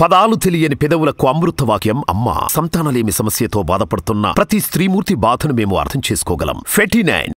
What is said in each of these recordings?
పదాలు తెలియని పెదవులకు అమృతవాక్యం అమ్మ. సంతానలేమి సమస్యతో బాధపడుతున్న ప్రతి స్త్రీమూర్తి బాధను మేము అర్థం చేసుకోగలం. ఫెటినైన్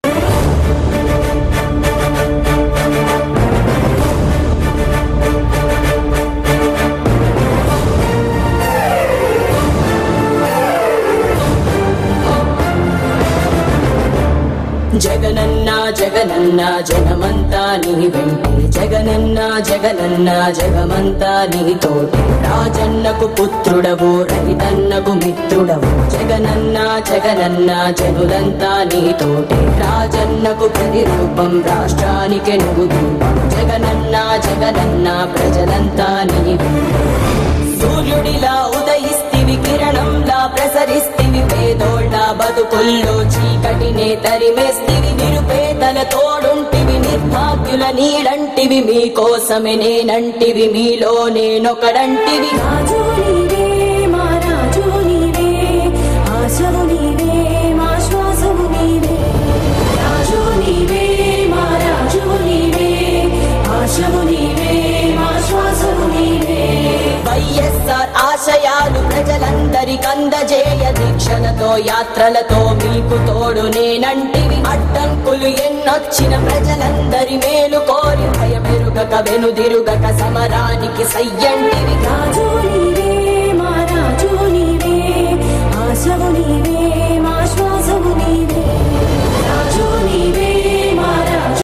జగనన్న జగనన్న జగమంతా నీ వెంటే, జగనన్న జగనన్న జగమంతా నీ తోటే. రాజన్నకు పుత్రుడవు, రైతన్నకు మిత్రుడవు. జగనన్న జగనన్న జనులంతా నీ తోటే. రాజన్నకు ప్రతిరూపం, రాష్ట్రానికి నువ్వు దీపం. జగనన్న జగనన్న ప్రజలంతా నీ వెంటే. సూర్యుడిలా ఉదయిస్తివి, కిరణంలా ప్రసరిస్తివి. పేదోళ్ళ బతుకుల్లో చీకటినే తరిమేస్తివి. నిరుపేదల తోడుంటివి, నిర్భాగ్యుల నీడంటివి. మీకోసమే నేనంటివి, మీలో నేనొకడంటివి. రాజు నీవే, మా రాజు నీవే, ఆశవు నీవే, మా శ్వాసవు నీవే. రాజు నీవే, మా రాజు నీవే, ఆశవు నీవే, మా శ్వాసవు నీవే. వైఎస్ఆర్ ఆశయాలు ప్రజలందరికందజేయ, దీక్షలతో యాత్రలతో మీకు తోడు నేనంటివి. అడ్డంకులు ఎన్నొచ్చిన ప్రజలందరి మేలు కోరి, భయమెరుగక వెనుదిరుగక సమరానికి సయ్యంటివి. రాజు